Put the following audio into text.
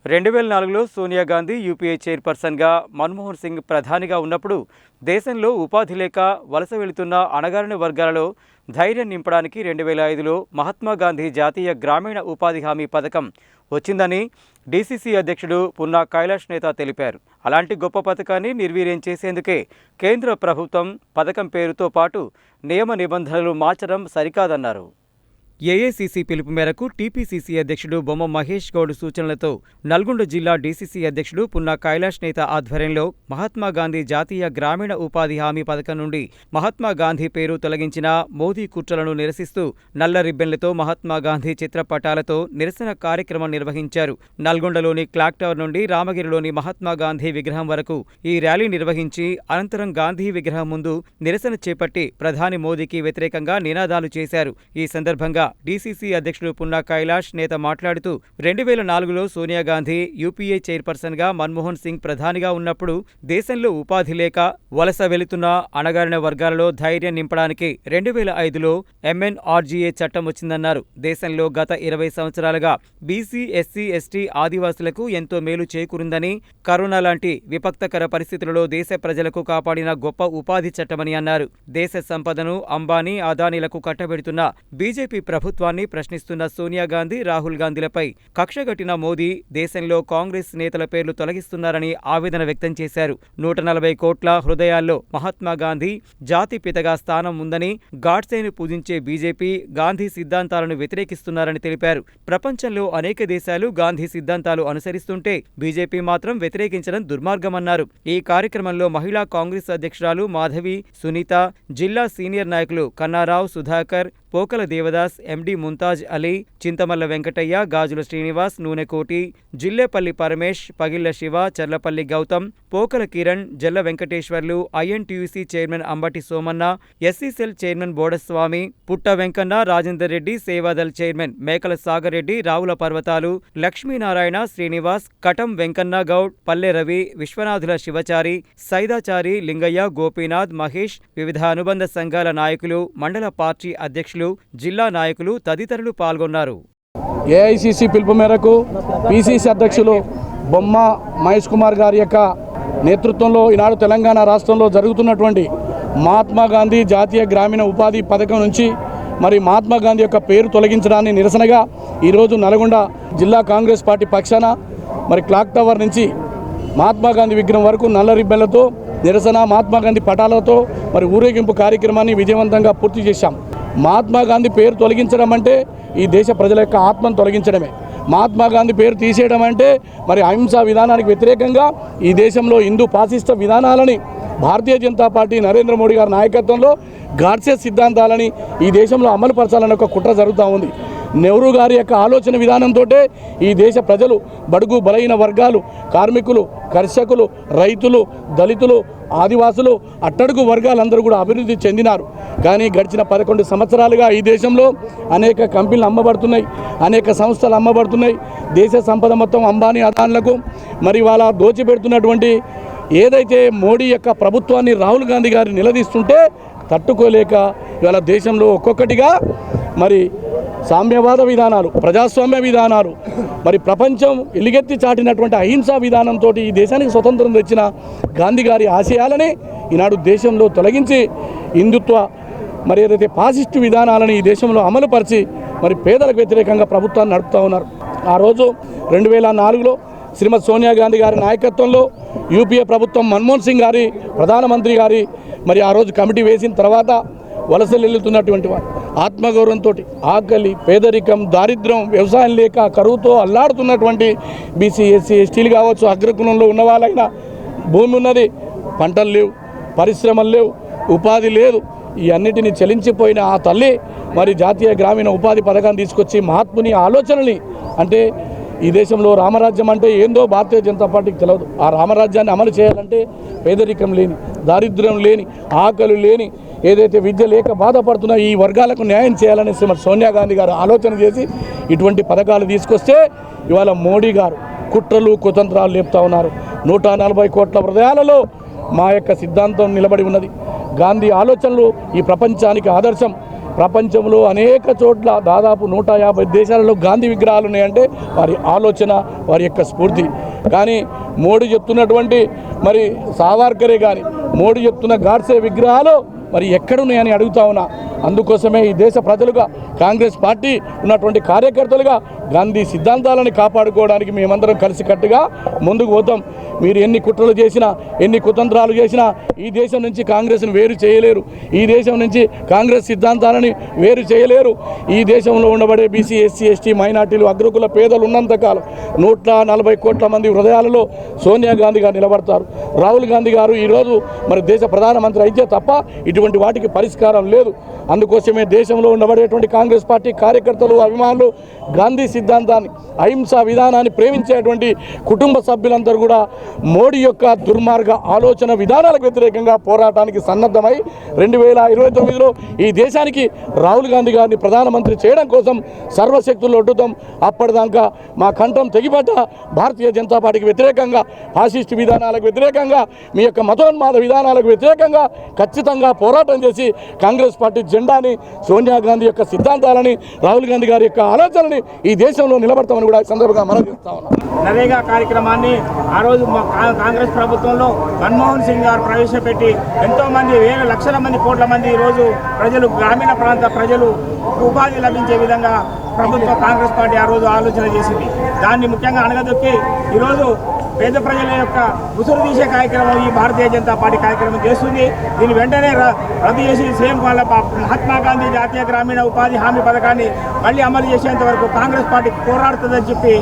2004లో Sonia Gandhi UPA చైర్పర్సన్గా, మన్మోహన్ సింగ్ ప్రధానిగా ఉన్నప్పుడు దేశంలో ఉపాధి లేక వలస వెళుతున్న అణగారిన వర్గాలలో ధైర్యం నింపడానికి 2005లో మహాత్మా గాంధీ జాతీయ గ్రామీణ ఉపాధి హామీ పథకం వచ్చిందని డీసీసీ అధ్యక్షుడు పున్నా కైలాష్ నేత తెలిపారు. అలాంటి గొప్ప పథకాన్ని నిర్వీర్యం చేసేందుకే కేంద్ర ప్రభుత్వం పథకం పేరుతో పాటు నియమ నిబంధనలు మార్చడం సరికాదన్నారు. ఏఐసీసీ పిలుపు మేరకు టీపీసీసీ అధ్యక్షుడు బొమ్మ మహేష్ గౌడ్ సూచనలతో నల్గొండ జిల్లా డీసీసీ అధ్యక్షుడు పున్నా కైలాష్ నేత ఆధ్వర్యంలో మహాత్మా గాంధీ జాతీయ గ్రామీణ ఉపాధి హామీ పథకం నుండి మహాత్మా గాంధీ పేరు తొలగించిన మోదీ కుట్రలను నిరసిస్తూ నల్ల రిబ్బన్లతో మహాత్మా గాంధీ చిత్రపటాలతో నిరసన కార్యక్రమం నిర్వహించారు. నల్గొండలోని క్లాక్ టవర్ నుండి రామగిరిలోని మహాత్మా గాంధీ విగ్రహం వరకు ఈ ర్యాలీ నిర్వహించి అనంతరం గాంధీ విగ్రహం ముందు నిరసన చేపట్టి ప్రధాని మోదీకి వ్యతిరేకంగా నినాదాలు చేశారు. ఈ సందర్భంగా డీసీసీ అధ్యక్షుడు పున్నా కైలాష్ నేత మాట్లాడుతూ 2004లో సోనియా గాంధీ యూపీఏ చైర్పర్సన్గా, మన్మోహన్ సింగ్ ప్రధానిగా ఉన్నప్పుడు దేశంలో ఉపాధి లేక వలస వెళుతున్న అణగారిన వర్గాలలో ధైర్యం నింపడానికి 2005లో ఎంఎన్ఆర్జీఏ చట్టం వచ్చిందన్నారు. దేశంలో గత 20 సంవత్సరాలుగా బీసీ, ఎస్సీ, ఎస్టీ, ఆదివాసులకు ఎంతో మేలు చేకూరిందని, కరోనా లాంటి విపత్కర పరిస్థితులలో దేశ ప్రజలకు కాపాడిన గొప్ప ఉపాధి చట్టమని అన్నారు. దేశ సంపదను అంబానీ, అదానీలకు కట్టబెడుతున్న బీజేపీ ప్రభుత్వాన్ని ప్రశ్నిస్తున్న సోనియా గాంధీ, రాహుల్ గాంధీలపై కక్షగట్టిన మోదీ దేశంలో కాంగ్రెస్ నేతల పేర్లు తొలగిస్తున్నారని ఆవేదన వ్యక్తం చేశారు. 140 కోట్ల హృదయాల్లో మహాత్మా గాంధీ జాతిపితగా స్థానం ఉందని, గాడ్సేను పూజించే బీజేపీ గాంధీ సిద్ధాంతాలను వ్యతిరేకిస్తున్నారని తెలిపారు. ప్రపంచంలో అనేక దేశాలు గాంధీ సిద్ధాంతాలు అనుసరిస్తుంటే బీజేపీ మాత్రం వ్యతిరేకించడం దుర్మార్గమన్నారు. ఈ కార్యక్రమంలో మహిళా కాంగ్రెస్ అధ్యక్షురాలు మాధవి, సునీత, జిల్లా సీనియర్ నాయకులు కన్నారావు, సుధాకర్, పోకల దేవదాస్, ఎండి ముంతాజ్ అలీ, చింతమల్ల వెంకటయ్య, గాజుల Srinivas, నూనెకోటి, Jillepalli Paramesh, Pagilla Shiva, Cherlapalli Gautam, Pokala Kiran, Jalla Venkateshwarlu, INTUC chairman Ambati Somanna, SC cell chairman Bodaswamy, Putta Venkanna, Rajender Reddy, Sevadal chairman Mekala Sagar Reddy, Ravula పర్వతాలు, లక్ష్మీనారాయణ, శ్రీనివాస్, కటం వెంకన్న గౌడ్, పల్లె రవి, విశ్వనాథుల శివచారి, సైదాచారి, లింగయ్య, గోపీనాథ్, మహేష్, వివిధ అనుబంధ సంఘాల నాయకులు, మండల పార్టీ అధ్యక్షులు, జిల్లా నాయకులు తదితరులు పాల్గొన్నారు. ఏఐసీసీ పిలుపు మేరకు పీసీసీ అధ్యక్షులు బొమ్మ మహేష్ కుమార్ గారి యొక్క నేతృత్వంలో ఈనాడు తెలంగాణ రాష్ట్రంలో జరుగుతున్నటువంటి మహాత్మా గాంధీ జాతీయ గ్రామీణ ఉపాధి పథకం నుంచి మరి మహాత్మా గాంధీ యొక్క పేరు తొలగించడాన్ని నిరసనగా ఈరోజు నల్గొండ జిల్లా కాంగ్రెస్ పార్టీ పక్షాన మరి క్లాక్ టవర్ నుంచి మహాత్మా గాంధీ విగ్రహం వరకు నల్ల రిబ్బన్లతో నిరసన, మహాత్మా గాంధీ పటాలతో మరి ఊరేగింపు కార్యక్రమాన్ని విజయవంతంగా పూర్తి చేశాం. మహాత్మా గాంధీ పేరు తొలగించడం అంటే ఈ దేశ ప్రజల యొక్క ఆత్మను తొలగించడమే. మహాత్మా గాంధీ పేరు తీసేయడం అంటే మరి అహింసా విధానానికి వ్యతిరేకంగా ఈ దేశంలో హిందూ ఫాసిస్ట్ విధానాలని భారతీయ జనతా పార్టీ నరేంద్ర మోడీ గారి నాయకత్వంలో గాడ్సే సిద్ధాంతాలని ఈ దేశంలో అమలుపరచాలని ఒక కుట్ర జరుగుతూ ఉంది. నెహ్రూ గారి యొక్క ఆలోచన విధానంతో ఈ దేశ ప్రజలు, బడుగు బలైన వర్గాలు, కార్మికులు, కర్షకులు, రైతులు, దళితులు, ఆదివాసులు, అట్టడుగు వర్గాలందరూ కూడా అభివృద్ధి చెందినారు. కానీ గడిచిన 11 సంవత్సరాలుగా ఈ దేశంలో అనేక కంపెనీలు అమ్మబడుతున్నాయి, అనేక సంస్థలు అమ్మబడుతున్నాయి. దేశ సంపద మొత్తం అంబానీ, అదాన్లకు మరి వాళ్ళ దోచిపెడుతున్నటువంటి ఏదైతే మోడీ యొక్క ప్రభుత్వాన్ని రాహుల్ గాంధీ గారు నిలదీస్తుంటే తట్టుకోలేక ఇవాళ దేశంలో ఒక్కొక్కటిగా మరి సామ్యవాద విధానాలు, ప్రజాస్వామ్య విధానాలు, మరి ప్రపంచం ఎలుగెత్తి చాటినటువంటి అహింసా విధానంతో ఈ దేశానికి స్వతంత్రం తెచ్చిన గాంధీ గారి ఆశయాలని ఈనాడు దేశంలో తొలగించి హిందుత్వ మరి ఏదైతే ఫాసిస్టు విధానాలని ఈ దేశంలో అమలుపరిచి మరి పేదలకు వ్యతిరేకంగా ప్రభుత్వాన్ని నడుపుతూ ఉన్నారు. ఆ రోజు 2004లో శ్రీమతి సోనియా గాంధీ గారి నాయకత్వంలో యూపీఏ ప్రభుత్వం, మన్మోహన్ సింగ్ గారి ప్రధానమంత్రి గారి మరి ఆ రోజు కమిటీ వేసిన తర్వాత వలసలు వెళ్తున్నటువంటి వారు ఆత్మగౌరవంతో ఆకలి, పేదరికం, దారిద్ర్యం, వ్యవసాయం లేక కరువుతో అల్లాడుతున్నటువంటి బీసీ, ఎస్సీ, ఎస్టీలు కావచ్చు, అగ్రకులంలో ఉన్న వాళ్ళైనా భూమి ఉన్నది, పంటలు లేవు, పరిశ్రమలు లేవు, ఉపాధి లేదు. ఈ అన్నిటినీ చెలించిపోయిన ఆ తల్లి మరి జాతీయ గ్రామీణ ఉపాధి పథకాన్ని తీసుకొచ్చి మహాత్ముని ఆలోచనని, అంటే ఈ దేశంలో రామరాజ్యం అంటే ఏందో భారతీయ జనతా పార్టీకి తెలియదు. ఆ రామరాజ్యాన్ని అమలు చేయాలంటే పేదరికం లేని, దారిద్ర్యం లేని, ఆకలి లేని, ఏదైతే విద్య లేక బాధపడుతున్నా ఈ వర్గాలకు న్యాయం చేయాలని శ్రీమతి సోనియా గాంధీ గారు ఆలోచన చేసి ఇటువంటి పథకాలు తీసుకొస్తే ఇవాళ మోడీ గారు కుట్రలు, కుతంత్రాలు లేపుతా ఉన్నారు. 140 కోట్ల హృదయాలలో మా యొక్క సిద్ధాంతం నిలబడి ఉన్నది. గాంధీ ఆలోచనలు ఈ ప్రపంచానికి ఆదర్శం. ప్రపంచంలో అనేక చోట్ల దాదాపు 150 దేశాలలో గాంధీ విగ్రహాలు ఉన్నాయంటే వారి ఆలోచన, వారి యొక్క స్ఫూర్తి. కానీ మోడీ చెప్తున్నటువంటి మరి సావర్కరే కానీ, మోడీ చెప్తున్న గాడ్సే విగ్రహాలు మరి ఎక్కడున్నాయని అడుగుతా ఉన్నా. అందుకోసమే ఈ దేశ ప్రజలుగా, కాంగ్రెస్ పార్టీ ఉన్నటువంటి కార్యకర్తలుగా గాంధీ సిద్ధాంతాలను కాపాడుకోవడానికి మేమందరం కలిసికట్టుగా ముందుకు పోతాం. మీరు ఎన్ని కుట్రలు చేసినా, ఎన్ని కుతంత్రాలు చేసినా ఈ దేశం నుంచి కాంగ్రెస్ను వేరు చేయలేరు. ఈ దేశం నుంచి కాంగ్రెస్ సిద్ధాంతాలని వేరు చేయలేరు. ఈ దేశంలో ఉండబడే బీసీ, ఎస్సీ, ఎస్టీ, మైనార్టీలు, అగ్రకుల పేదలు ఉన్నంతకాలం 140 కోట్ల మంది హృదయాలలో సోనియా గాంధీ గారు నిలబడతారు. రాహుల్ గాంధీ గారు ఈరోజు మరి దేశ ప్రధానమంత్రి అయితే తప్ప ఇటువంటి వాటికి పరిష్కారం లేదు. అందుకోసమే దేశంలో ఉండబడేటువంటి కాంగ్రెస్ పార్టీ కార్యకర్తలు, అభిమానులు గాంధీ సిద్ధాంతాన్ని, అహింసా విధానాన్ని ప్రేమించేటువంటి కుటుంబ సభ్యులందరూ కూడా మోడీ యొక్క దుర్మార్గ ఆలోచన విధానాలకు వ్యతిరేకంగా పోరాటానికి సన్నద్ధమై 2029లో ఈ దేశానికి రాహుల్ గాంధీ గారిని ప్రధానమంత్రి చేయడం కోసం సర్వశక్తులు ఒడ్డుతాం. అప్పటిదాకా మా కంఠం తెగిపట్ట భారతీయ జనతా పార్టీకి వ్యతిరేకంగా, ఫాసిస్ట్ విధానాలకు వ్యతిరేకంగా, మీ యొక్క మతోన్మాద విధానాలకు వ్యతిరేకంగా ఖచ్చితంగా పోరాటం చేసి కాంగ్రెస్ పార్టీ జెండాని, సోనియా గాంధీ యొక్క సిద్ధాంతాలని, రాహుల్ గాంధీ గారి యొక్క ఆలోచనని ఈ దేశంలో నిలబడతామని కూడా సందర్భంగా మనం చెప్తా ఉన్నాం. నరేగా కార్యక్రమాన్ని ఆ రోజు కాంగ్రెస్ ప్రభుత్వంలో మన్మోహన్ సింగ్ గారు ప్రవేశపెట్టి ఎంతోమంది వేల లక్షల మంది, కోట్ల మంది ఈరోజు ప్రజలు, గ్రామీణ ప్రాంత ప్రజలు ఉపాధి లభించే విధంగా కాంగ్రెస్ పార్టీ ఆ రోజు ఆలోచన చేసింది. దాన్ని ముఖ్యంగా అణగదొక్కి ఈరోజు పేద ప్రజల యొక్క ఉసురు తీసే కార్యక్రమం ఈ భారతీయ జనతా పార్టీ కార్యక్రమం చేస్తుంది. దీన్ని వెంటనే రద్దు చేసి సేమ్ వాళ్ళ మహాత్మా గాంధీ జాతీయ గ్రామీణ ఉపాధి హామీ పథకాన్ని మళ్ళీ అమలు చేసేంత వరకు కాంగ్రెస్ పార్టీ పోరాడుతుందని చెప్పి